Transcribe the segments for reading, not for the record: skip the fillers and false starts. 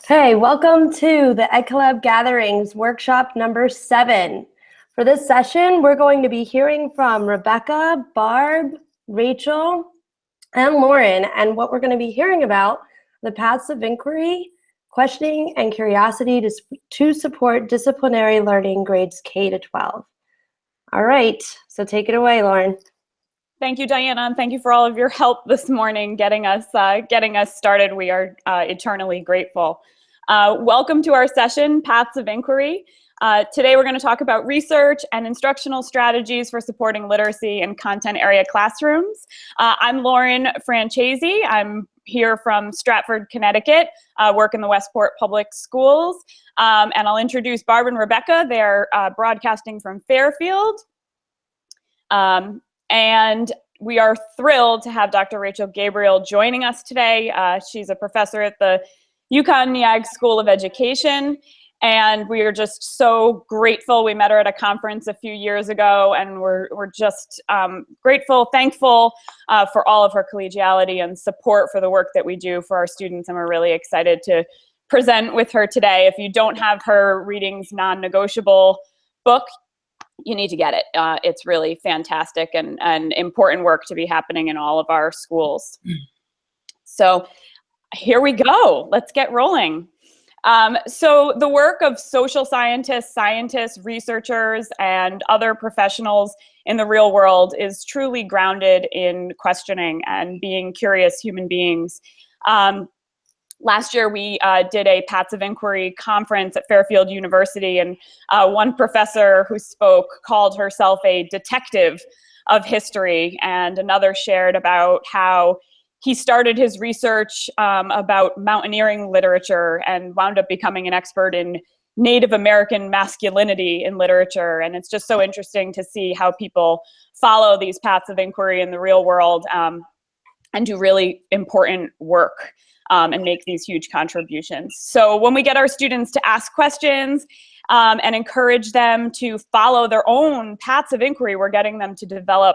Hey, welcome to the TheEdCollabGatherings workshop number 7. For this session, we're going to be hearing from Rebecca, Barb, Rachel, and Lauren, and what we're going to be hearing about the paths of inquiry, questioning, and curiosity to support disciplinary learning grades K to 12. All right, so take it away, Lauren. Thank you, Diana, and thank you for all of your help this morning getting us started. We are eternally grateful. Welcome to our session, Paths of Inquiry. Today we're going to talk about research and instructional strategies for supporting literacy in content area classrooms. I'm Lauren Francese. I'm here from Stratford, Connecticut, work in the Westport Public Schools, and I'll introduce Barb and Rebecca. They're broadcasting from Fairfield. And we are thrilled to have Dr. Rachael Gabriel joining us today. She's a professor at the UConn-Neag School of Education, and we are just so grateful. We met her at a conference a few years ago, and we're just grateful, thankful for all of her collegiality and support for the work that we do for our students, and we're really excited to present with her today. If you don't have her Readings Non-Negotiable book, you need to get it. It's really fantastic and important work to be happening in all of our schools. So here we go. Let's get rolling. So the work of social scientists, researchers, and other professionals in the real world is truly grounded in questioning and being curious human beings. Last year, we did a Paths of Inquiry conference at Fairfield University, and one professor who spoke called herself a detective of history, and another shared about how he started his research about mountaineering literature and wound up becoming an expert in Native American masculinity in literature. And it's just so interesting to see how people follow these paths of inquiry in the real world and do really important work. And make these huge contributions. So when we get our students to ask questions and encourage them to follow their own paths of inquiry, we're getting them to develop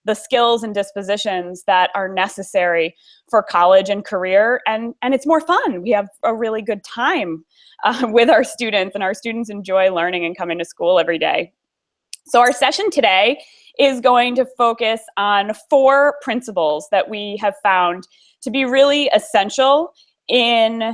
the skills and dispositions that are necessary for college and career, and it's more fun. We have a really good time with our students, and our students enjoy learning and coming to school every day. So our session today is going to focus on 4 principles that we have found to be really essential in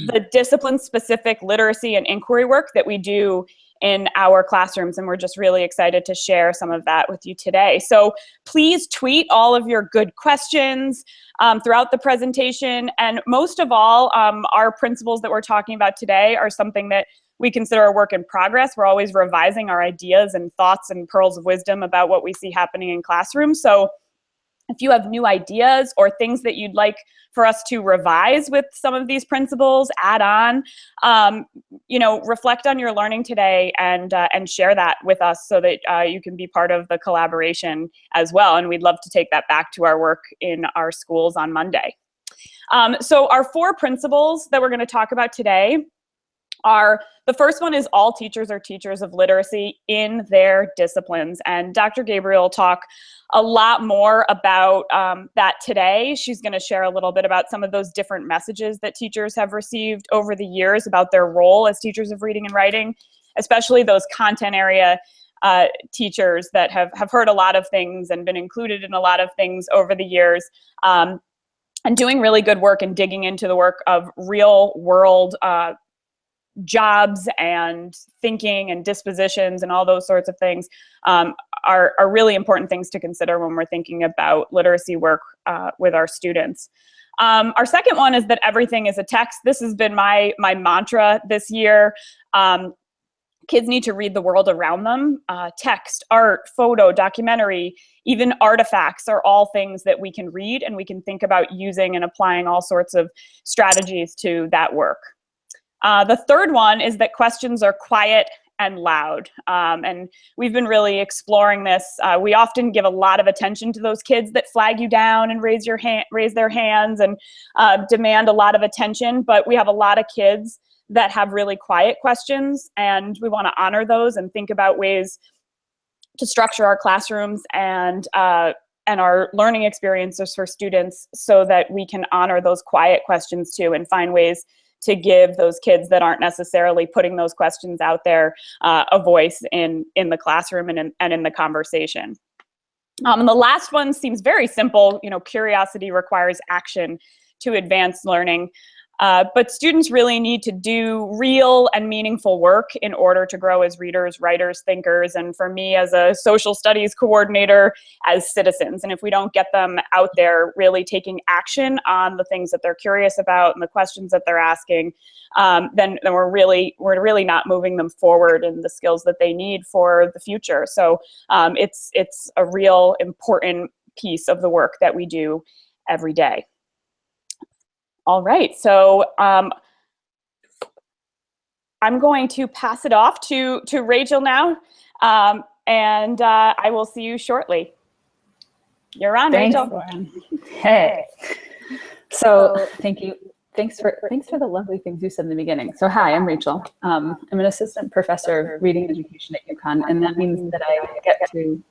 the discipline-specific literacy and inquiry work that we do in our classrooms, and we're just really excited to share some of that with you today. So please tweet all of your good questions throughout the presentation, and most of all, our principles that we're talking about today are something that we consider a work in progress. We're always revising our ideas and thoughts and pearls of wisdom about what we see happening in classrooms. So if you have new ideas or things that you'd like for us to revise with some of these principles, add on, reflect on your learning today and share that with us so that you can be part of the collaboration as well. And we'd love to take that back to our work in our schools on Monday. So our 4 principles that we're going to talk about today are, the first one is all teachers are teachers of literacy in their disciplines. And Dr. Gabriel will talk a lot more about that today. She's going to share a little bit about some of those different messages that teachers have received over the years about their role as teachers of reading and writing, especially those content area teachers that have heard a lot of things and been included in a lot of things over the years. And doing really good work and digging into the work of real world jobs and thinking and dispositions and all those sorts of things are really important things to consider when we're thinking about literacy work with our students. Our second one is that everything is a text. This has been my mantra this year. Kids need to read the world around them. Text, art, photo, documentary, even artifacts are all things that we can read and we can think about using and applying all sorts of strategies to that work. The third one is that questions are quiet and loud. And we've been really exploring this. We often give a lot of attention to those kids that flag you down and raise their hands and demand a lot of attention, but we have a lot of kids that have really quiet questions, and we want to honor those and think about ways to structure our classrooms and our learning experiences for students so that we can honor those quiet questions too and find ways to give those kids that aren't necessarily putting those questions out there a voice in the classroom and in the conversation. And the last one seems very simple. Curiosity requires action to advance learning. But students really need to do real and meaningful work in order to grow as readers, writers, thinkers, and for me as a social studies coordinator, as citizens. And if we don't get them out there really taking action on the things that they're curious about and the questions that they're asking, then we're really not moving them forward in the skills that they need for the future. So it's a real important piece of the work that we do every day. All right, so I'm going to pass it off to Rachael now, and I will see you shortly. You're on, Thanks, Rachael. Lauren. Hey. So thank you. Thanks for the lovely things you said in the beginning. So hi, I'm Rachael. I'm an assistant professor of reading education at UConn, and that means that I get to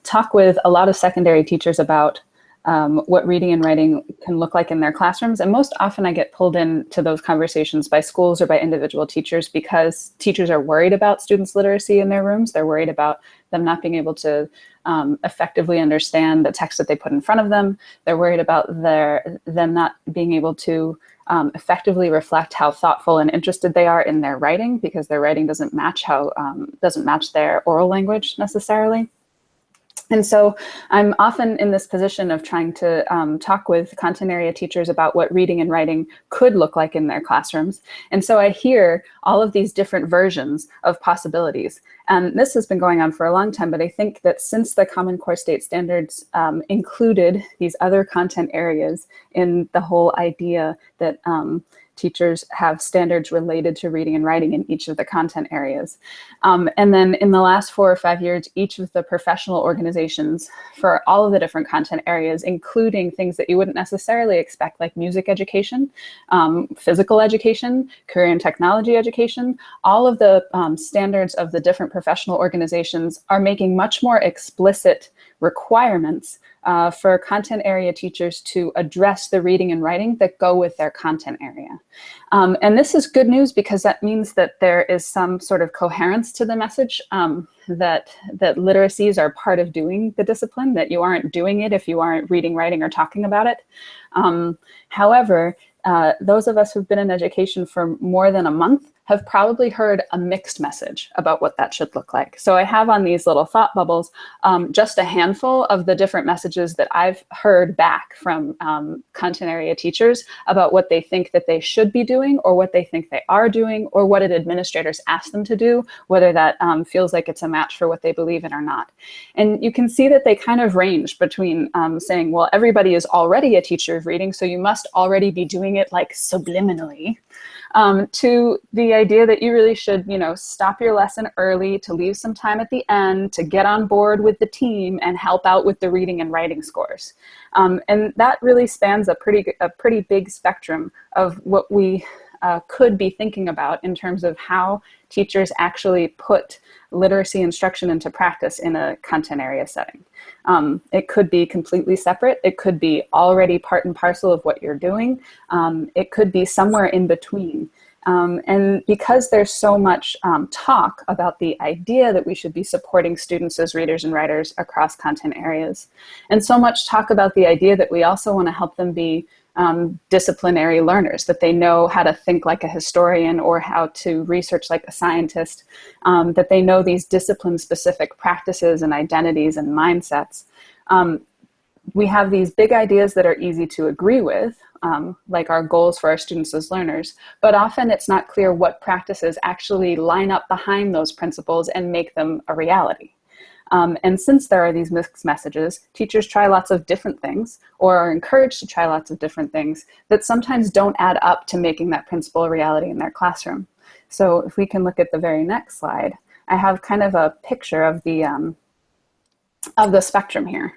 talk with a lot of secondary teachers about what reading and writing can look like in their classrooms. And most often I get pulled into those conversations by schools or by individual teachers because teachers are worried about students' literacy in their rooms. They're worried about them not being able to effectively understand the text that they put in front of them. They're worried about them not being able to effectively reflect how thoughtful and interested they are in their writing, because their writing doesn't match their oral language necessarily. And so I'm often in this position of trying to talk with content area teachers about what reading and writing could look like in their classrooms. And so I hear all of these different versions of possibilities. And this has been going on for a long time, but I think that since the Common Core State Standards included these other content areas in the whole idea that teachers have standards related to reading and writing in each of the content areas. And then in the last 4 or 5 years, each of the professional organizations for all of the different content areas, including things that you wouldn't necessarily expect, like music education, physical education, career and technology education, all of the standards of the different professional organizations are making much more explicit requirements for content area teachers to address the reading and writing that go with their content area. And this is good news because that means that there is some sort of coherence to the message that literacies are part of doing the discipline, that you aren't doing it if you aren't reading, writing, or talking about it. However, those of us who've been in education for more than a month have probably heard a mixed message about what that should look like. So I have on these little thought bubbles just a handful of the different messages that I've heard back from content area teachers about what they think that they should be doing, or what they think they are doing, or what administrators ask them to do, whether that feels like it's a match for what they believe in or not. And you can see that they kind of range between saying, well, everybody is already a teacher of reading, so you must already be doing it like subliminally, to the idea that you really should, stop your lesson early, to leave some time at the end, to get on board with the team and help out with the reading and writing scores. And that really spans a pretty big spectrum of what we could be thinking about in terms of how teachers actually put literacy instruction into practice in a content area setting. It could be completely separate. It could be already part and parcel of what you're doing. It could be somewhere in between. And because there's so much talk about the idea that we should be supporting students as readers and writers across content areas, and so much talk about the idea that we also want to help them be disciplinary learners, that they know how to think like a historian or how to research like a scientist, that they know these discipline-specific practices and identities and mindsets. We have these big ideas that are easy to agree with, like our goals for our students as learners, but often it's not clear what practices actually line up behind those principles and make them a reality. And since there are these mixed messages, teachers try lots of different things, or are encouraged to try lots of different things that sometimes don't add up to making that principle a reality in their classroom. So if we can look at the very next slide, I have kind of a picture of the spectrum here.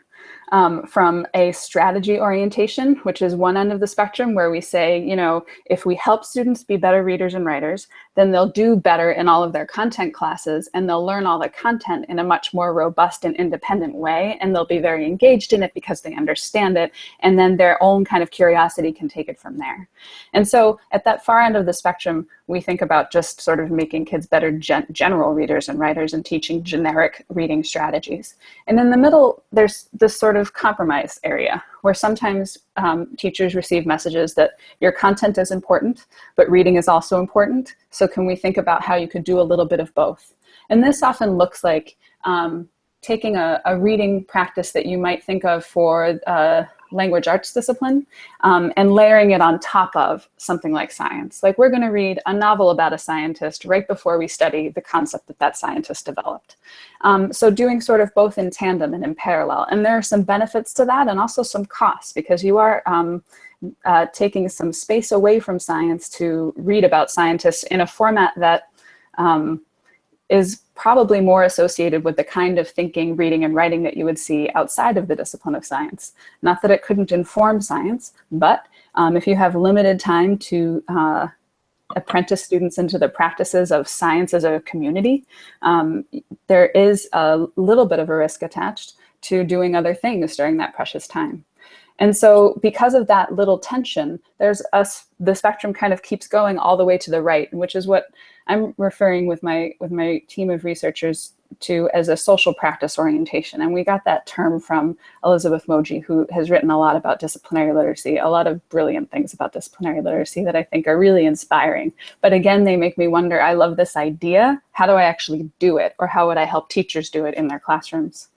from a strategy orientation, which is one end of the spectrum, where we say, you know, if we help students be better readers and writers, then they'll do better in all of their content classes, and they'll learn all the content in a much more robust and independent way, and they'll be very engaged in it because they understand it, and then their own kind of curiosity can take it from there. And so at that far end of the spectrum, we think about just sort of making kids better general readers and writers and teaching generic reading strategies. And in the middle, there's this sort of compromise area where sometimes teachers receive messages that your content is important, but reading is also important. So can we think about how you could do a little bit of both? And this often looks like taking a reading practice that you might think of for language arts discipline and layering it on top of something like science. Like, we're going to read a novel about a scientist right before we study the concept that that scientist developed. So doing sort of both in tandem and in parallel. And there are some benefits to that and also some costs, because you are taking some space away from science to read about scientists in a format that is probably more associated with the kind of thinking, reading, and writing that you would see outside of the discipline of science. Not that it couldn't inform science, but if you have limited time to apprentice students into the practices of science as a community, there is a little bit of a risk attached to doing other things during that precious time. And so because of that little tension, the spectrum kind of keeps going all the way to the right, which is what I'm referring with my team of researchers to as a social practice orientation. And we got that term from Elizabeth Moji, who has written a lot about disciplinary literacy, a lot of brilliant things about disciplinary literacy that I think are really inspiring. But again, they make me wonder, I love this idea. How do I actually do it? Or how would I help teachers do it in their classrooms?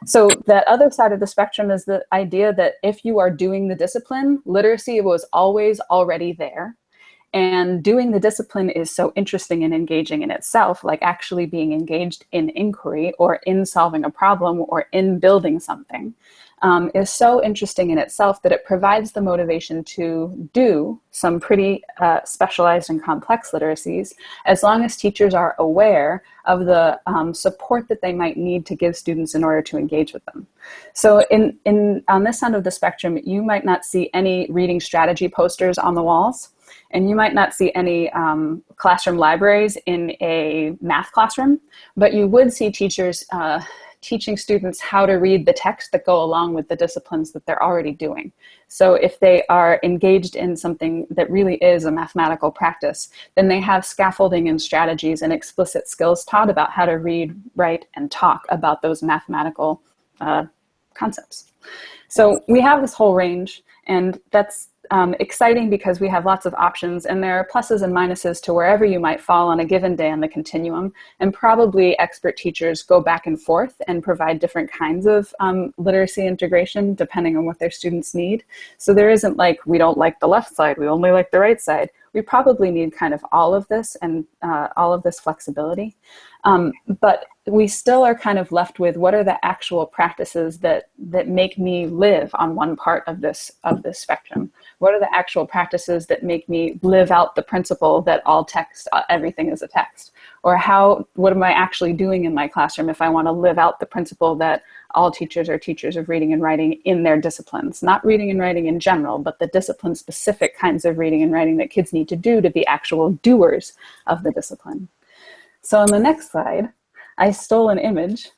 So that other side of the spectrum is the idea that if you are doing the discipline, literacy was always already there. And doing the discipline is so interesting and engaging in itself, like actually being engaged in inquiry or in solving a problem or in building something, is so interesting in itself that it provides the motivation to do some pretty specialized and complex literacies, as long as teachers are aware of the support that they might need to give students in order to engage with them. So on this end of the spectrum, you might not see any reading strategy posters on the walls. And you might not see any classroom libraries in a math classroom, but you would see teachers teaching students how to read the text that go along with the disciplines that they're already doing. So if they are engaged in something that really is a mathematical practice, then they have scaffolding and strategies and explicit skills taught about how to read, write, and talk about those mathematical concepts. So we have this whole range, and that's exciting because we have lots of options, and there are pluses and minuses to wherever you might fall on a given day on the continuum. And probably expert teachers go back and forth and provide different kinds of literacy integration depending on what their students need. So there isn't like, we don't like the left side, we only like the right side. We probably need kind of all of this and all of this flexibility. But we still are kind of left with, what are the actual practices that make me live on one part of this spectrum? What are the actual practices that make me live out the principle that all text, everything is a text? Or what am I actually doing in my classroom if I want to live out the principle that all teachers are teachers of reading and writing in their disciplines? Not reading and writing in general, but the discipline-specific kinds of reading and writing that kids need to do to be actual doers of the discipline. So on the next slide, I stole an image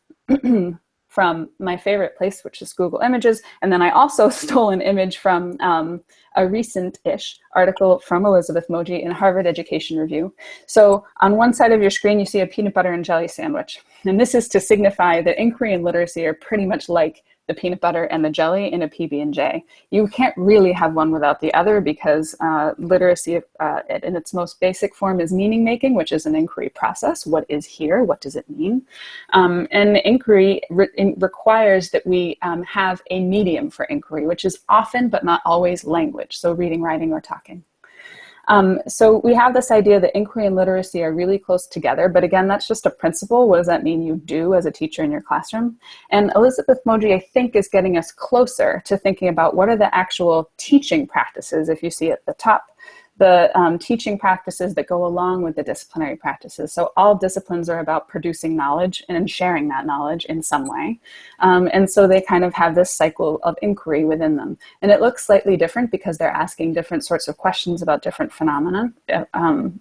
from my favorite place, which is Google Images. And then I also stole an image from a recent-ish article from Elizabeth Moji in Harvard Education Review. So on one side of your screen, you see a peanut butter and jelly sandwich. And this is to signify that inquiry and literacy are pretty much like the peanut butter and the jelly in a PB&J. You can't really have one without the other, because literacy in its most basic form is meaning making, which is an inquiry process. What is here? What does it mean? And inquiry requires that we have a medium for inquiry, which is often but not always language, so reading, writing, or talking. So we have this idea that inquiry and literacy are really close together, but again, that's just a principle. What does that mean you do as a teacher in your classroom? And Elizabeth Moji, I think, is getting us closer to thinking about what are the actual teaching practices, if you see at the top, the teaching practices that go along with the disciplinary practices. So all disciplines are about producing knowledge and sharing that knowledge in some way. And so they kind of have this cycle of inquiry within them. And it looks slightly different because they're asking different sorts of questions about different phenomena,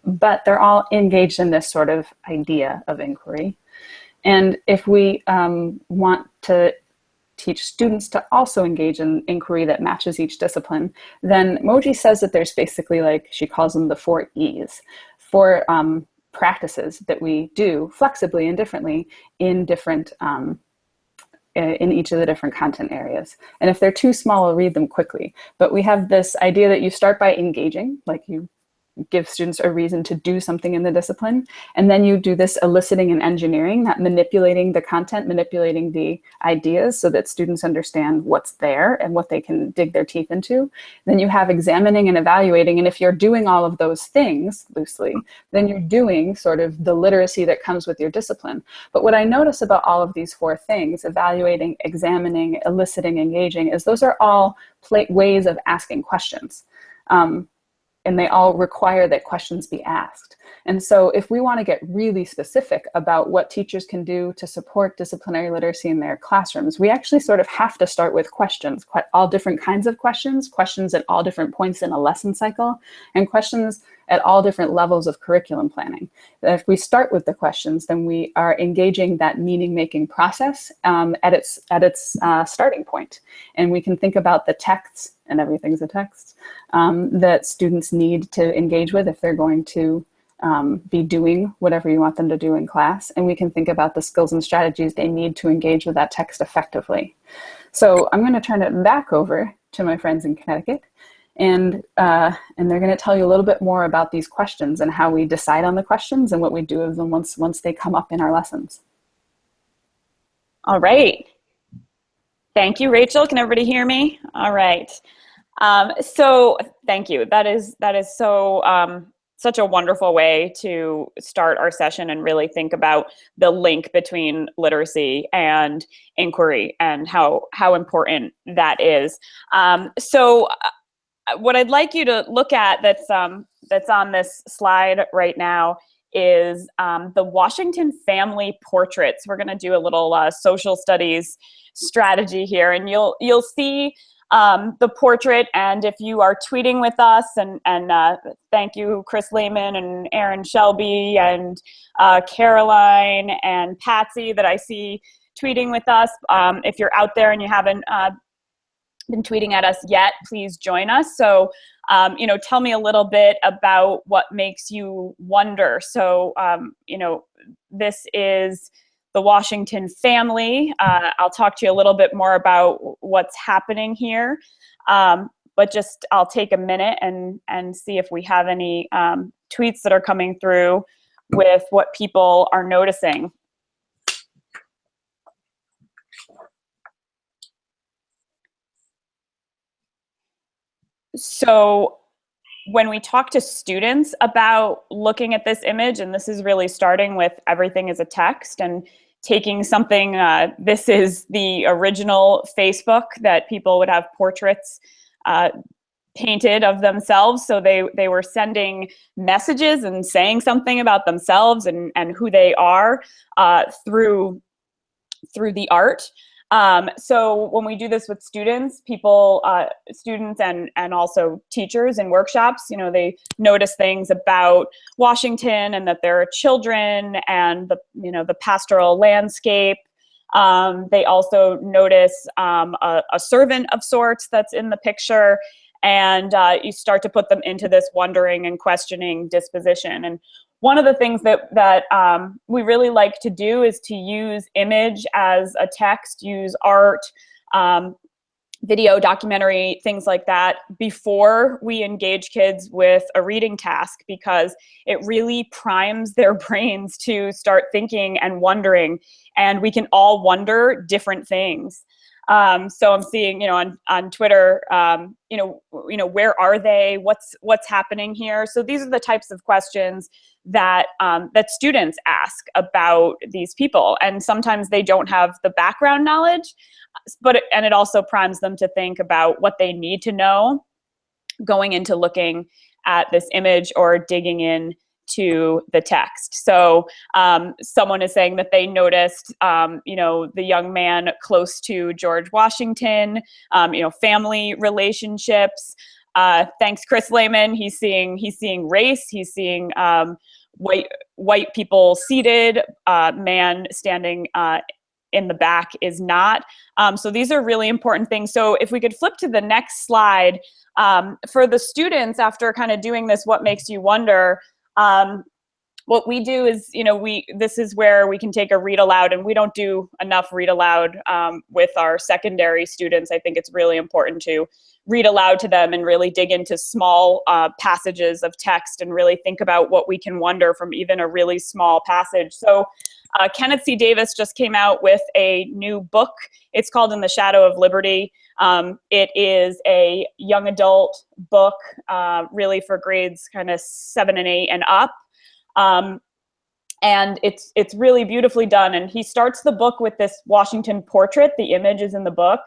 but they're all engaged in this sort of idea of inquiry. And if we want to teach students to also engage in inquiry that matches each discipline, then Moji says that there's basically, like, she calls them the 4 E's, 4 practices that we do flexibly and differently in different, in each of the different content areas. And if they're too small, I'll read them quickly. But we have this idea that you start by engaging, like you give students a reason to do something in the discipline. And then you do this eliciting and engineering, that manipulating the content, manipulating the ideas so that students understand what's there and what they can dig their teeth into. Then you have examining and evaluating. And if you're doing all of those things loosely, then you're doing sort of the literacy that comes with your discipline. But what I notice about all of these 4 things, evaluating, examining, eliciting, engaging, is those are all ways of asking questions. And they all require that questions be asked. And so if we want to get really specific about what teachers can do to support disciplinary literacy in their classrooms, we actually sort of have to start with questions, all different kinds of questions, questions at all different points in a lesson cycle, and questions at all different levels of curriculum planning. If we start with the questions, then we are engaging that meaning-making process at its starting point. And we can think about the texts, and everything's a text, that students need to engage with if they're going to be doing whatever you want them to do in class. And we can think about the skills and strategies they need to engage with that text effectively. So I'm going to turn it back over to my friends in Connecticut. And they're going to tell you a little bit more about these questions and how we decide on the questions and what we do with them once they come up in our lessons. All right. Thank you, Rachel. Can everybody hear me? All right. So thank you. That is so such a wonderful way to start our session and really think about the link between literacy and inquiry and how important that is. So what I'd like you to look at that's on this slide right now is the Washington family portraits. We're going to do a little social studies strategy here, and you'll see the portrait. And if you are tweeting with us, and thank you, Chris Lehman and Aaron Shelby and Caroline and Patsy that I see tweeting with us. If you're out there and you haven't been tweeting at us yet, please join us. So, tell me a little bit about what makes you wonder. So, this is the Washington family. I'll talk to you a little bit more about what's happening here. But just, I'll take a minute and see if we have any tweets that are coming through with what people are noticing. So when we talk to students about looking at this image, and this is really starting with everything as a text and taking something, this is the original Facebook that people would have portraits painted of themselves. So they were sending messages and saying something about themselves and who they are through the art. So when we do this with students, students and also teachers in workshops, they notice things about Washington and that there are children and the pastoral landscape. They also notice a servant of sorts that's in the picture, and you start to put them into this wondering and questioning disposition. And one of the things that we really like to do is to use image as a text, use art, video, documentary, things like that before we engage kids with a reading task, because it really primes their brains to start thinking and wondering, and we can all wonder different things. So I'm seeing, on Twitter, where are they? What's happening here? So these are the types of questions that students ask about these people, and sometimes they don't have the background knowledge, and it also primes them to think about what they need to know going into looking at this image or digging in to the text. So someone is saying that they noticed, the young man close to George Washington, family relationships. Thanks, Chris Lehman. He's seeing race. He's seeing white people seated, man standing in the back is not. So these are really important things. So if we could flip to the next slide, for the students, after kind of doing this, what makes you wonder, what we do is, this is where we can take a read aloud, and we don't do enough read aloud with our secondary students. I think it's really important to read aloud to them and really dig into small passages of text and really think about what we can wonder from even a really small passage. So Kenneth C. Davis just came out with a new book. It's called In the Shadow of Liberty. It is a young adult book, really for grades kind of 7 and 8 and up. And it's really beautifully done. And he starts the book with this Washington portrait. The image is in the book.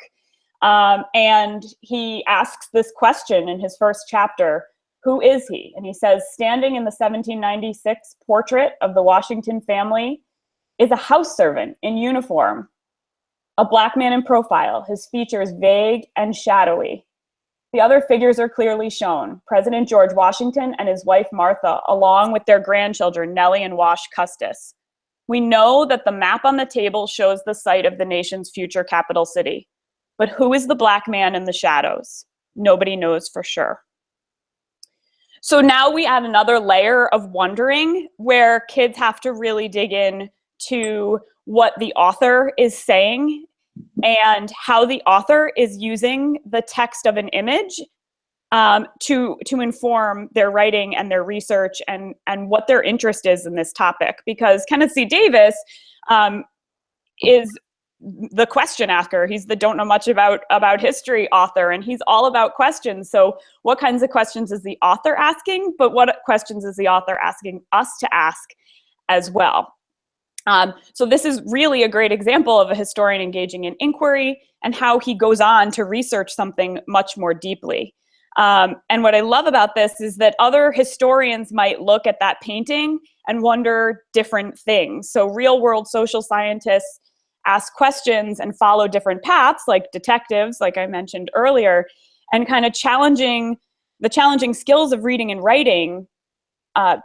And he asks this question in his first chapter: who is he? And he says, standing in the 1796 portrait of the Washington family is a house servant in uniform, a black man in profile, his features vague and shadowy. The other figures are clearly shown: President George Washington and his wife Martha, along with their grandchildren Nellie and Wash Custis. We know that the map on the table shows the site of the nation's future capital city. But who is the black man in the shadows? Nobody knows for sure. So now we add another layer of wondering, where kids have to really dig in to what the author is saying and how the author is using the text of an image to inform their writing and their research and what their interest is in this topic. Because Kenneth C. Davis is the question asker. He's the don't know much about history author, and he's all about questions. So what kinds of questions is the author asking, but what questions is the author asking us to ask as well? So this is really a great example of a historian engaging in inquiry and how he goes on to research something much more deeply. And what I love about this is that other historians might look at that painting and wonder different things. So real world social scientists ask questions and follow different paths, like detectives, like I mentioned earlier, and kind of challenging skills of reading and writing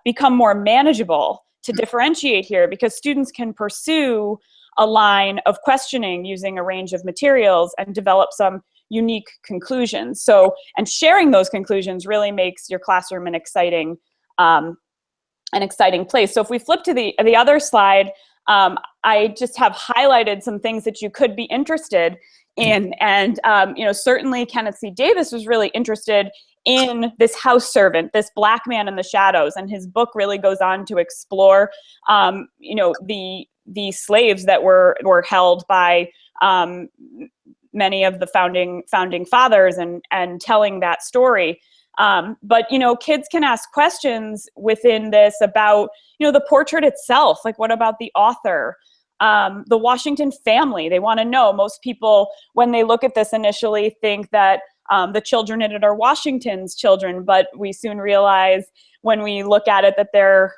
become more manageable to differentiate here, because students can pursue a line of questioning using a range of materials and develop some unique conclusions. So, and sharing those conclusions really makes your classroom an exciting place. So if we flip to the other slide, I just have highlighted some things that you could be interested in. And, certainly Kenneth C. Davis was really interested in this house servant, this black man in the shadows. And his book really goes on to explore, the slaves that were held by many of the founding fathers and telling that story. But kids can ask questions within this about, the portrait itself, like what about the author? The Washington family, they want to know. Most people, when they look at this initially, think that the children in it are Washington's children, but we soon realize when we look at it that they're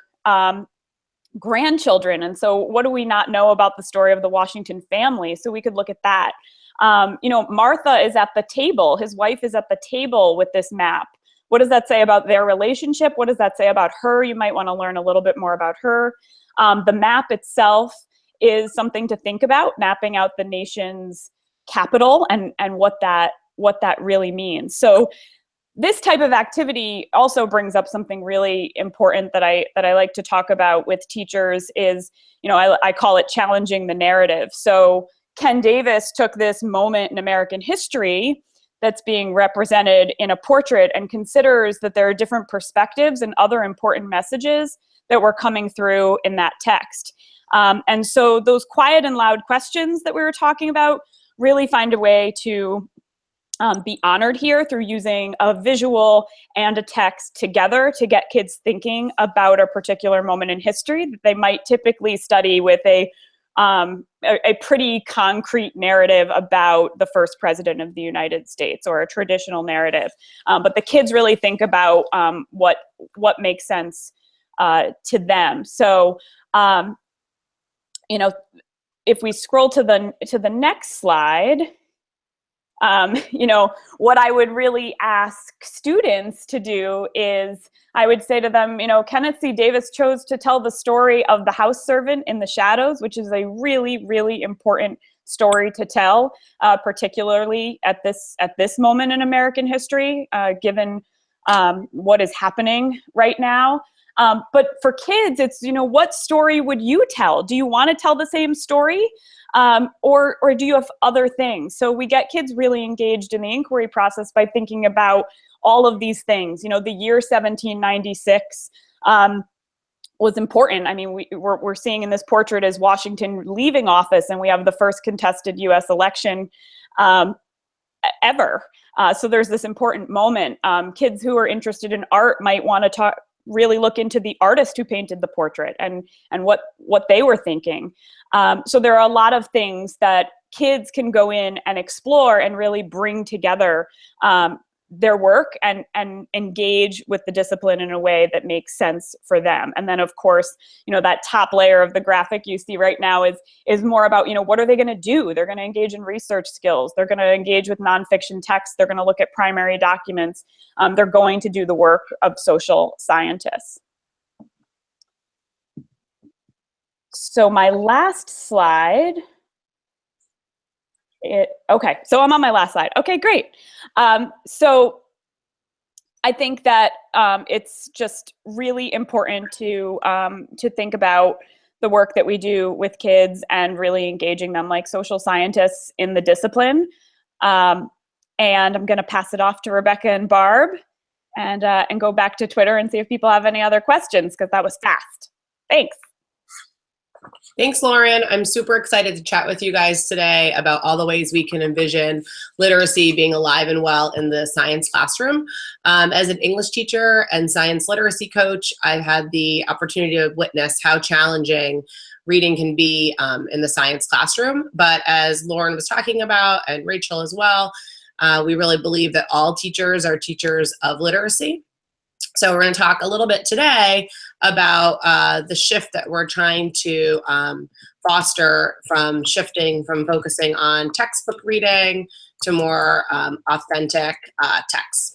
grandchildren. And so what do we not know about the story of the Washington family? So we could look at that. Martha is at the table. His wife is at the table with this map. What does that say about their relationship? What does that say about her? You might want to learn a little bit more about her. The map itself is something to think about, mapping out the nation's capital and what that really means. So this type of activity also brings up something really important that I like to talk about with teachers is, I call it challenging the narrative. So Ken Davis took this moment in American history that's being represented in a portrait and considers that there are different perspectives and other important messages that were coming through in that text. And so those quiet and loud questions that we were talking about really find a way to be honored here through using a visual and a text together to get kids thinking about a particular moment in history that they might typically study with a a pretty concrete narrative about the first president of the United States, or a traditional narrative. But the kids really think about what makes sense to them. So, if we scroll to the next slide, what I would really ask students to do is, I would say to them, Kenneth C. Davis chose to tell the story of the house servant in the shadows, which is a really, really important story to tell, particularly at this moment in American history, given what is happening right now. But for kids, it's, what story would you tell? Do you want to tell the same story? Or do you have other things? So we get kids really engaged in the inquiry process by thinking about all of these things. The year 1796 was important. I mean, we're seeing in this portrait as Washington leaving office, and we have the first contested U.S. election ever. So there's this important moment. Kids who are interested in art might want to really look into the artist who painted the portrait and what they were thinking. So there are a lot of things that kids can go in and explore and really bring together their work and engage with the discipline in a way that makes sense for them. And then, of course, that top layer of the graphic you see right now is more about, what are they going to do? They're going to engage in research skills. They're going to engage with nonfiction texts. They're going to look at primary documents. They're going to do the work of social scientists. So my last slide. Okay, so I'm on my last slide. Okay, great. So I think that it's just really important to think about the work that we do with kids and really engaging them like social scientists in the discipline. And I'm going to pass it off to Rebecca and Barb and go back to Twitter and see if people have any other questions, because that was fast. Thanks. Thanks, Lauren. I'm super excited to chat with you guys today about all the ways we can envision literacy being alive and well in the science classroom. As an English teacher and science literacy coach, I've had the opportunity to witness how challenging reading can be in the science classroom. But as Lauren was talking about, and Rachel as well, we really believe that all teachers are teachers of literacy. So we're going to talk a little bit today about the shift that we're trying to foster, from focusing on textbook reading to more authentic texts.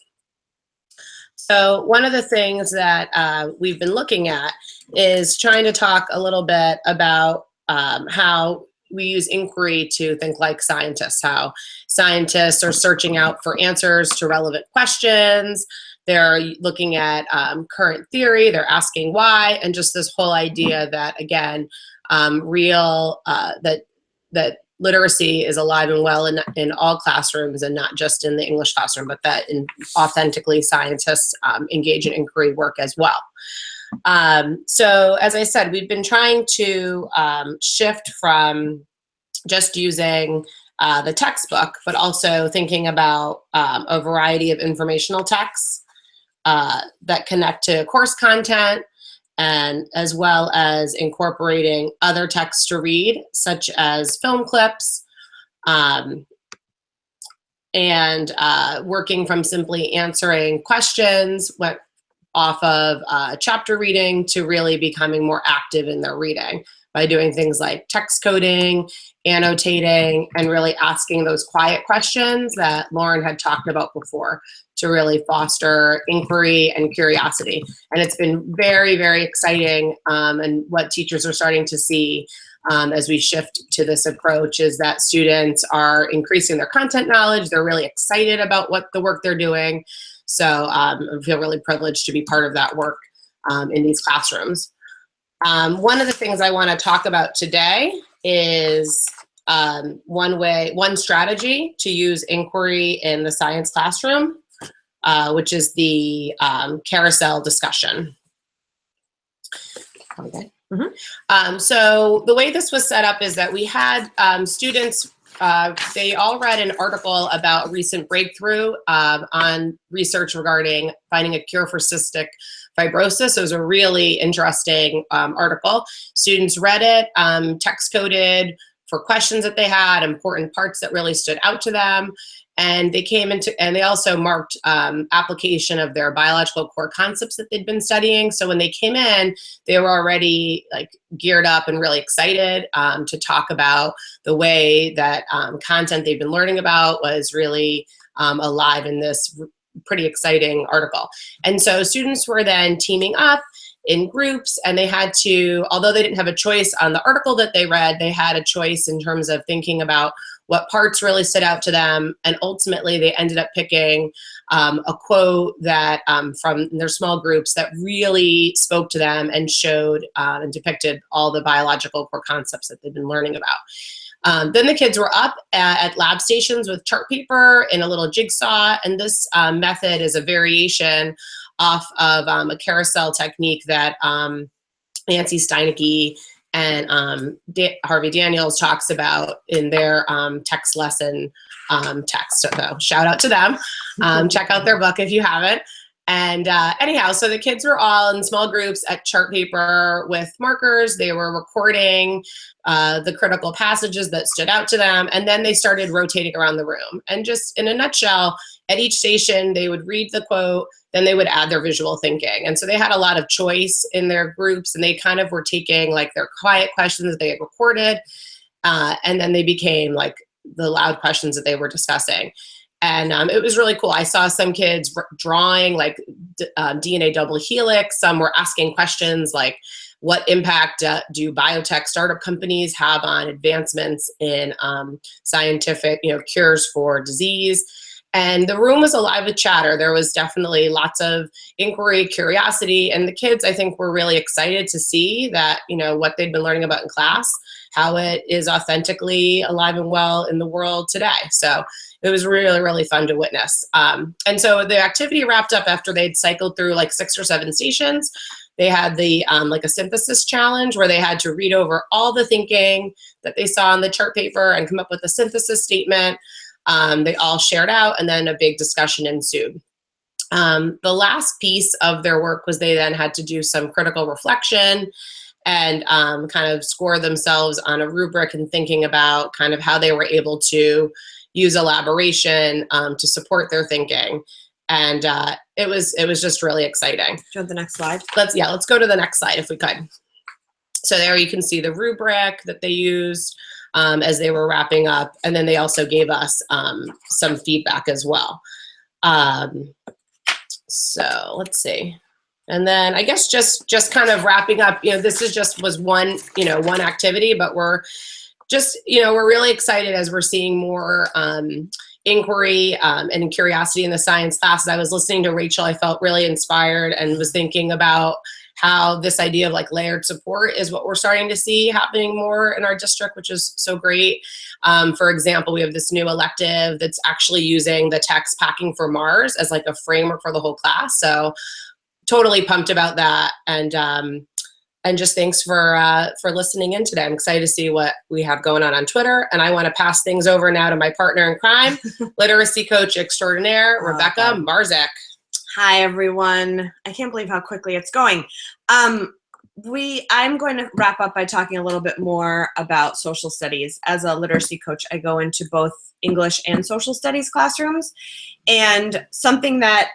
So one of the things that we've been looking at is trying to talk a little bit about how we use inquiry to think like scientists, how scientists are searching out for answers to relevant questions. They're looking at current theory, they're asking why, and just this whole idea that, again, that literacy is alive and well in all classrooms, and not just in the English classroom, but that authentically scientists engage in inquiry work as well. So as I said, we've been trying to shift from just using the textbook, but also thinking about a variety of informational texts that connect to course content, and as well as incorporating other texts to read, such as film clips, and working from simply answering questions, went off of chapter reading, to really becoming more active in their reading by doing things like text coding, annotating, and really asking those quiet questions that Lauren had talked about before, to really foster inquiry and curiosity. And it's been very, very exciting, and what teachers are starting to see as we shift to this approach is that students are increasing their content knowledge. They're really excited about what the work they're doing. So I feel really privileged to be part of that work in these classrooms. One of the things I want to talk about today is one strategy to use inquiry in the science classroom, which is the carousel discussion. Okay. Mm-hmm. So the way this was set up is that we had students, they all read an article about a recent breakthrough on research regarding finding a cure for cystic fibrosis. It was a really interesting article. Students read it, text coded for questions that they had, important parts that really stood out to them. And they came into, and they also marked application of their biological core concepts that they'd been studying. So when they came in, they were already like geared up and really excited to talk about the way that content they've been learning about was really alive in this pretty exciting article. And so students were then teaming up in groups, and they had to, although they didn't have a choice on the article that they read, they had a choice in terms of thinking about what parts really stood out to them. And ultimately they ended up picking a quote that from their small groups that really spoke to them and showed and depicted all the biological core concepts that they've been learning about. Then the kids were up at lab stations with chart paper in a little jigsaw, and this method is a variation off of a carousel technique that Nancy Steinecke and Harvey Daniels talks about in their text lesson text. So shout out to them. Check out their book if you haven't. And anyhow, so the kids were all in small groups at chart paper with markers. They were recording the critical passages that stood out to them. And then they started rotating around the room. And just in a nutshell, at each station, they would read the quote, then they would add their visual thinking. And so they had a lot of choice in their groups, and they kind of were taking like their quiet questions that they had recorded, and then they became like the loud questions that they were discussing. And it was really cool. I saw some kids drawing like DNA double helix. Some were asking questions like, what impact do biotech startup companies have on advancements in scientific, cures for disease? And the room was alive with chatter. There was definitely lots of inquiry, curiosity, and the kids, I think, were really excited to see that, what they'd been learning about in class, how it is authentically alive and well in the world today. So it was really, really fun to witness. And so the activity wrapped up after they'd cycled through like 6 or 7 stations. They had the like a synthesis challenge where they had to read over all the thinking that they saw on the chart paper and come up with a synthesis statement. They all shared out, and then a big discussion ensued. The last piece of their work was they then had to do some critical reflection and kind of score themselves on a rubric and thinking about kind of how they were able to use elaboration to support their thinking. And it was just really exciting. Do you want the next slide? Let's go to the next slide if we could. So there you can see the rubric that they used as they were wrapping up. And then they also gave us some feedback as well. So let's see. And then I guess just kind of wrapping up, this was one activity, but we're just, we're really excited as we're seeing more inquiry and curiosity in the science classes. I was listening to Rachael. I felt really inspired and was thinking about how this idea of like layered support is what we're starting to see happening more in our district, which is so great. For example, we have this new elective that's actually using the text Packing for Mars as like a framework for the whole class. So totally pumped about that. And just thanks for listening in today. I'm excited to see what we have going on Twitter. And I want to pass things over now to my partner in crime, literacy coach extraordinaire, Rebecca Marsick. Hi, everyone. I can't believe how quickly it's going. I'm going to wrap up by talking a little bit more about social studies. As a literacy coach, I go into both English and social studies classrooms. And something that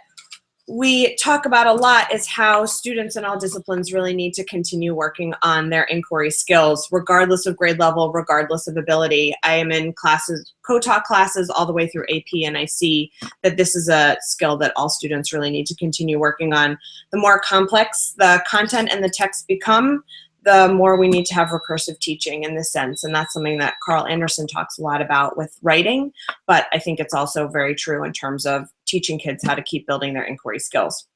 we talk about a lot is how students in all disciplines really need to continue working on their inquiry skills, regardless of grade level, regardless of ability. I am in classes, co-taught classes all the way through AP, and I see that this is a skill that all students really need to continue working on. The more complex the content and the text become, the more we need to have recursive teaching in this sense. And that's something that Carl Anderson talks a lot about with writing, but I think it's also very true in terms of teaching kids how to keep building their inquiry skills.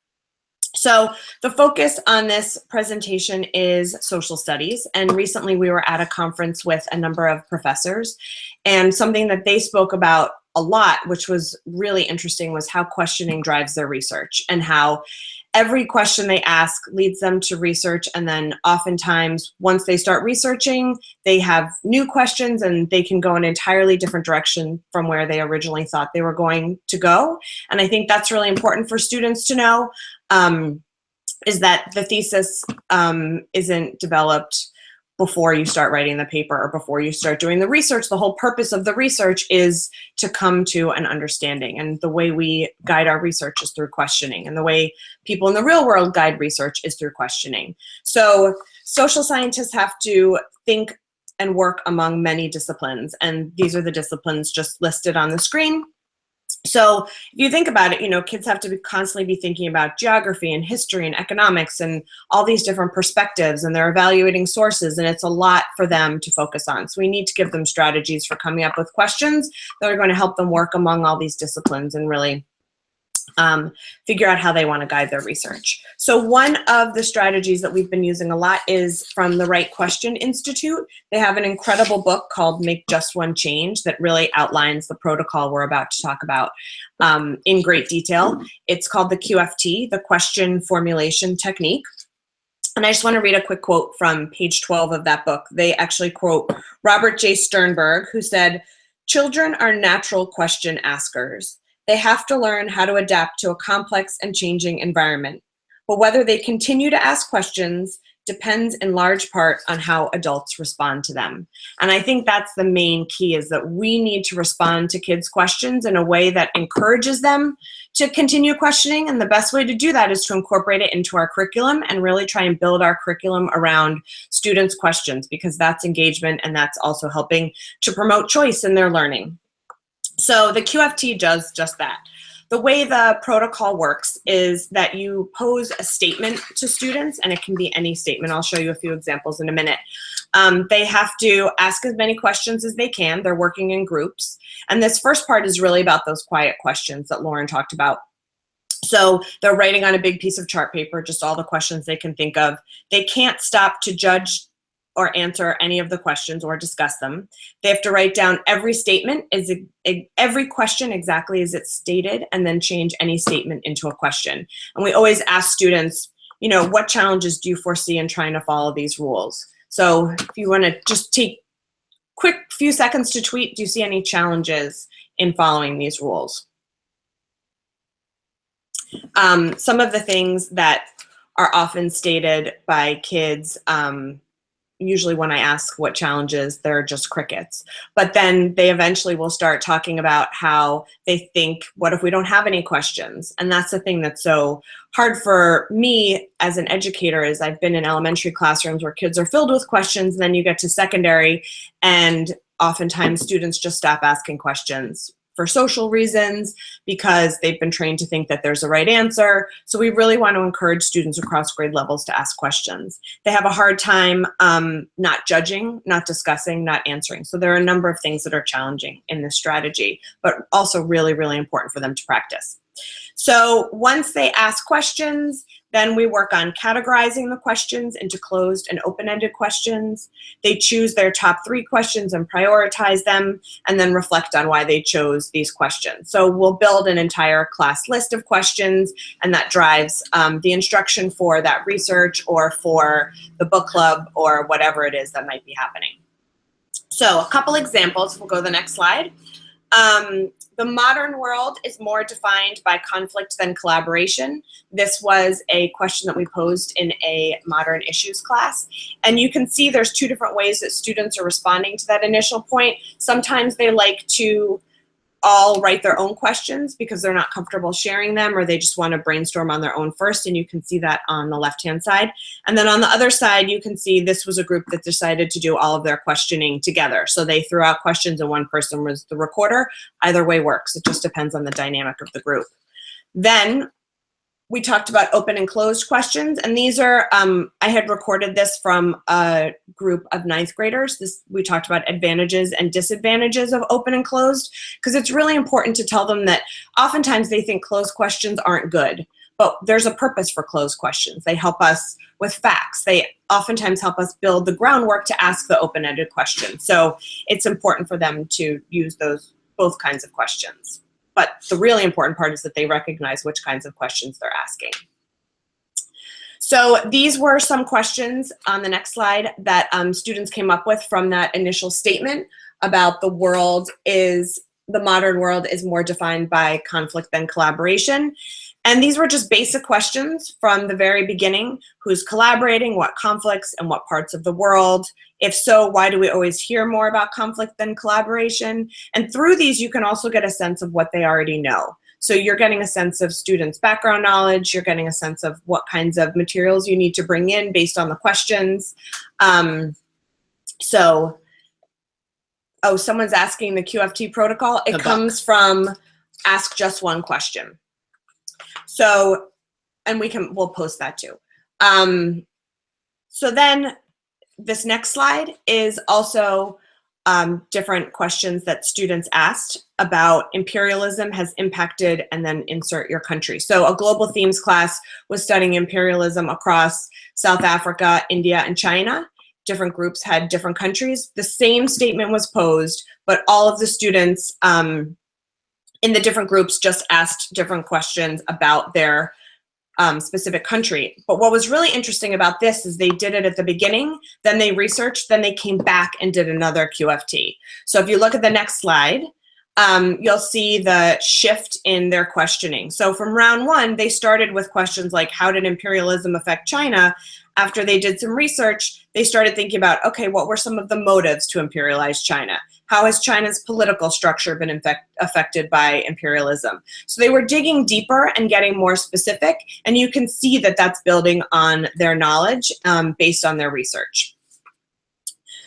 So the focus on this presentation is social studies. And recently we were at a conference with a number of professors, and something that they spoke about a lot, which was really interesting, was how questioning drives their research and how every question they ask leads them to research, and then oftentimes once they start researching, they have new questions and they can go in an entirely different direction from where they originally thought they were going to go. And I think that's really important for students to know. is that the thesis isn't developed before you start writing the paper or before you start doing the research. The whole purpose of the research is to come to an understanding. And the way we guide our research is through questioning. And the way people in the real world guide research is through questioning. So social scientists have to think and work among many disciplines. And these are the disciplines just listed on the screen. So if you think about it, you know, kids have to constantly be thinking about geography and history and economics and all these different perspectives, and they're evaluating sources, and it's a lot for them to focus on. So we need to give them strategies for coming up with questions that are going to help them work among all these disciplines and really figure out how they want to guide their research. So one of the strategies that we've been using a lot is from the Right Question Institute. They have an incredible book called Make Just One Change that really outlines the protocol we're about to talk about in great detail. It's called the QFT, the Question Formulation Technique. And I just want to read a quick quote from page 12 of that book. They actually quote Robert J. Sternberg, who said, "Children are natural question askers. They have to learn how to adapt to a complex and changing environment. But whether they continue to ask questions depends in large part on how adults respond to them." And I think that's the main key, is that we need to respond to kids' questions in a way that encourages them to continue questioning. And the best way to do that is to incorporate it into our curriculum and really try and build our curriculum around students' questions, because that's engagement and that's also helping to promote choice in their learning. So the QFT does just that. The way the protocol works is that you pose a statement to students, and it can be any statement. I'll show you a few examples in a minute. They have to ask as many questions as they can. They're working in groups. And this first part is really about those quiet questions that Lauren talked about. So they're writing on a big piece of chart paper, just all the questions they can think of. They can't stop to judge or answer any of the questions or discuss them. They have to write down every statement, every question exactly as it's stated, and then change any statement into a question. And we always ask students, you know, what challenges do you foresee in trying to follow these rules? So if you want to just take quick few seconds to tweet, do you see any challenges in following these rules? Some of the things that are often stated by kids, usually when I ask what challenges, they're just crickets. But then they eventually will start talking about how they think, what if we don't have any questions? And that's the thing that's so hard for me as an educator, is I've been in elementary classrooms where kids are filled with questions, and then you get to secondary, and oftentimes students just stop asking questions for social reasons, because they've been trained to think that there's a right answer. So we really want to encourage students across grade levels to ask questions. They have a hard time not judging, not discussing, not answering. So there are a number of things that are challenging in this strategy, but also really, really important for them to practice. So once they ask questions, then we work on categorizing the questions into closed and open-ended questions. They choose their top 3 questions and prioritize them, and then reflect on why they chose these questions. So we'll build an entire class list of questions, and that drives the instruction for that research or for the book club or whatever it is that might be happening. So a couple examples. We'll go to the next slide. The modern world is more defined by conflict than collaboration. This was a question that we posed in a modern issues class. And you can see there's 2 different ways that students are responding to that initial point. Sometimes they like to all write their own questions because they're not comfortable sharing them, or they just want to brainstorm on their own first, and you can see that on the left-hand side. And then on the other side, you can see this was a group that decided to do all of their questioning together. So they threw out questions and one person was the recorder. Either way works. It just depends on the dynamic of the group. Then we talked about open and closed questions, and these are, I had recorded this from a group of 9th graders. We talked about advantages and disadvantages of open and closed, because it's really important to tell them that oftentimes they think closed questions aren't good, but there's a purpose for closed questions. They help us with facts. They oftentimes help us build the groundwork to ask the open-ended question. So it's important for them to use both kinds of questions. But the really important part is that they recognize which kinds of questions they're asking. So these were some questions on the next slide that students came up with from that initial statement about the modern world is more defined by conflict than collaboration. And these were just basic questions from the very beginning. Who's collaborating, what conflicts, and what parts of the world? If so, why do we always hear more about conflict than collaboration? And through these, you can also get a sense of what they already know. So you're getting a sense of students' background knowledge, you're getting a sense of what kinds of materials you need to bring in based on the questions. Oh, someone's asking the QFT protocol. It comes from Ask Just One Question. So, and we'll post that too. So then this next slide is also different questions that students asked about imperialism has impacted, and then insert your country. So a global themes class was studying imperialism across South Africa, India, and China. Different groups had different countries. The same statement was posed, but all of the students in the different groups just asked different questions about their specific country. But what was really interesting about this is they did it at the beginning, then they researched, then they came back and did another QFT. So if you look at the next slide, you'll see the shift in their questioning. So from round one, they started with questions like, how did imperialism affect China? After they did some research, they started thinking about, okay, what were some of the motives to imperialize China? How has China's political structure been affected by imperialism? So they were digging deeper and getting more specific, and you can see that that's building on their knowledge based on their research.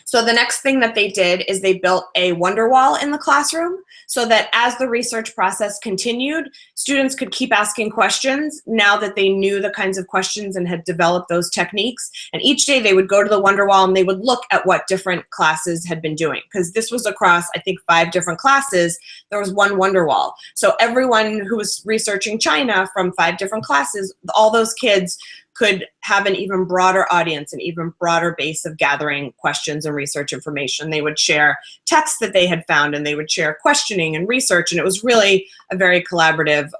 So the next thing that they did is they built a wonder wall in the classroom so that as the research process continued, students could keep asking questions now that they knew the kinds of questions and had developed those techniques. And each day they would go to the wonder wall and they would look at what different classes had been doing. Because this was across, I think, 5 different classes. There was one wonder wall. So everyone who was researching China from 5 different classes, all those kids could have an even broader audience, an even broader base of gathering questions and research information. They would share texts that they had found, and they would share questioning and research, and it was really a very collaborative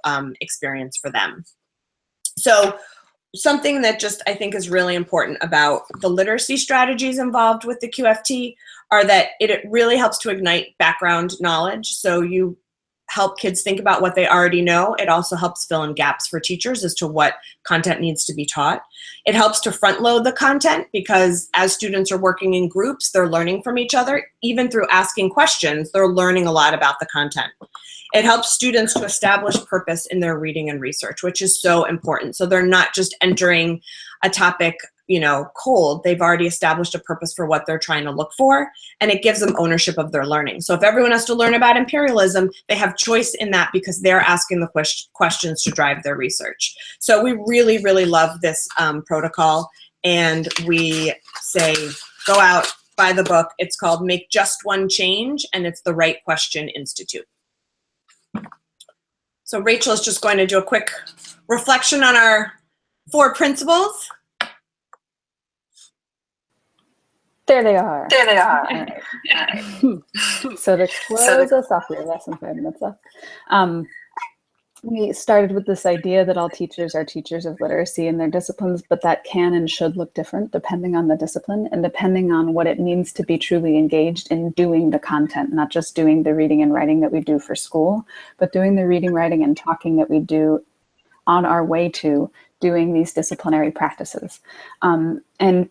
experience for them. So something that just I think is really important about the literacy strategies involved with the QFT are that it really helps to ignite background knowledge. So you help kids think about what they already know. It also helps fill in gaps for teachers as to what content needs to be taught. It helps to front load the content because as students are working in groups, they're learning from each other. Even through asking questions, they're learning a lot about the content. It helps students to establish purpose in their reading and research, which is so important. So they're not just entering a topic, you know, cold. They've already established a purpose for what they're trying to look for, and it gives them ownership of their learning. So if everyone has to learn about imperialism, they have choice in that because they're asking the questions to drive their research. So we really, really love this protocol, and we say, go out, buy the book. It's called Make Just One Change, and it's the Right Question Institute. So Rachel is just going to do a quick reflection on our 4 principles. There they are. There they are. All right. So to close us off, we have less than 5 minutes left. We started with this idea that all teachers are teachers of literacy in their disciplines, but that can and should look different depending on the discipline and depending on what it means to be truly engaged in doing the content, not just doing the reading and writing that we do for school, but doing the reading, writing, and talking that we do on our way to doing these disciplinary practices. And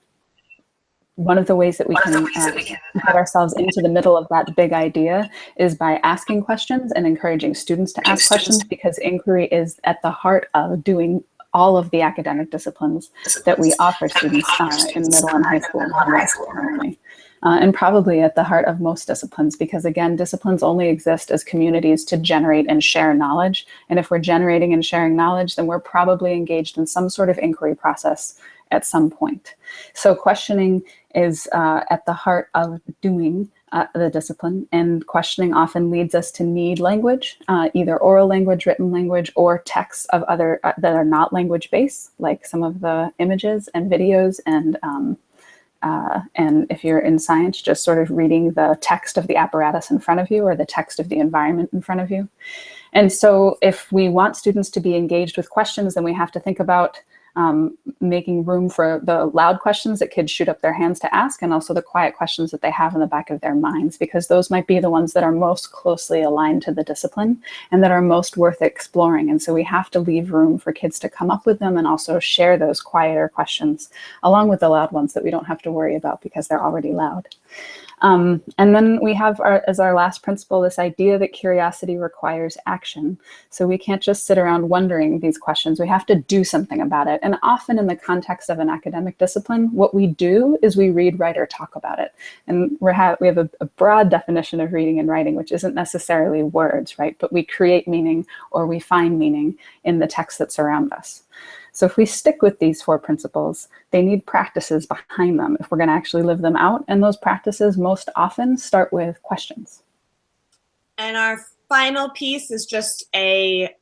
one of the ways that we can put ourselves into the middle of that big idea is by asking questions and encouraging students to ask questions, because inquiry is at the heart of doing all of the academic disciplines that we offer students in middle and high school and high school currently. And probably at the heart of most disciplines, because again, disciplines only exist as communities to generate and share knowledge. And if we're generating and sharing knowledge, then we're probably engaged in some sort of inquiry process at some point. So questioning is at the heart of doing the discipline, and questioning often leads us to need language, either oral language, written language, or texts of other that are not language based, like some of the images and videos, and if you're in science, just sort of reading the text of the apparatus in front of you or the text of the environment in front of you. And so if we want students to be engaged with questions, then we have to think about making room for the loud questions that kids shoot up their hands to ask, and also the quiet questions that they have in the back of their minds, because those might be the ones that are most closely aligned to the discipline and that are most worth exploring. And so we have to leave room for kids to come up with them and also share those quieter questions along with the loud ones that we don't have to worry about because they're already loud. And then we have as our last principle, this idea that curiosity requires action. So we can't just sit around wondering these questions. We have to do something about it. And often in the context of an academic discipline, what we do is we read, write, or talk about it. And we have a broad definition of reading and writing, which isn't necessarily words, right? But we create meaning, or we find meaning in the text that surround us. So if we stick with these 4 principles, they need practices behind them if we're going to actually live them out. And those practices most often start with questions. And our final piece is just a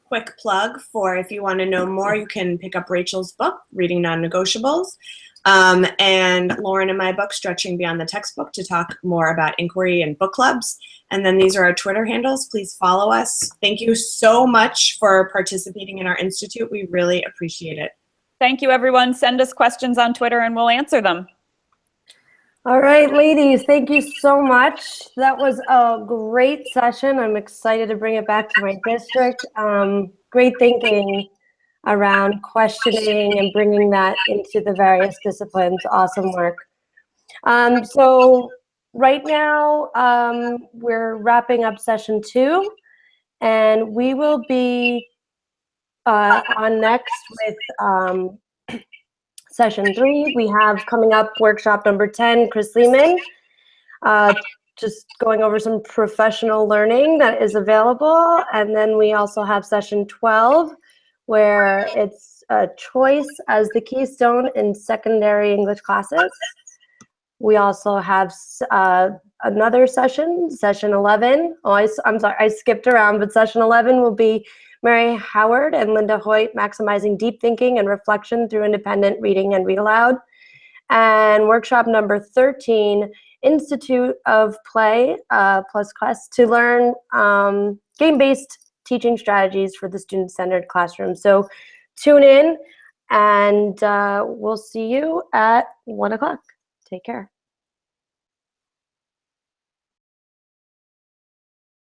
quick plug for, if you want to know more, you can pick up Rachel's book, Reading Non-Negotiables, and Lauren and my book, Stretching Beyond the Textbook, to talk more about inquiry and book clubs. And then these are our Twitter handles. Please follow us. Thank you so much for participating in our institute. We really appreciate it. Thank you, everyone. Send us questions on Twitter and we'll answer them. All right, ladies, thank you so much. That was a great session. I'm excited to bring it back to my district. Great thinking around questioning and bringing that into the various disciplines. Awesome work. So right now, we're wrapping up session 2, and we will be on next with session 3. We have coming up workshop number 10, Chris Lehman, just going over some professional learning that is available. And then we also have session 12, where it's a choice as the keystone in secondary English classes. We also have another session, session 11. I'm sorry, I skipped around, but session 11 will be Mary Howard and Linda Hoyt, maximizing deep thinking and reflection through independent reading and read aloud. And workshop number 13, Institute of Play plus Quest, to learn game-based teaching strategies for the student-centered classroom. So tune in, and we'll see you at 1 o'clock. Take care.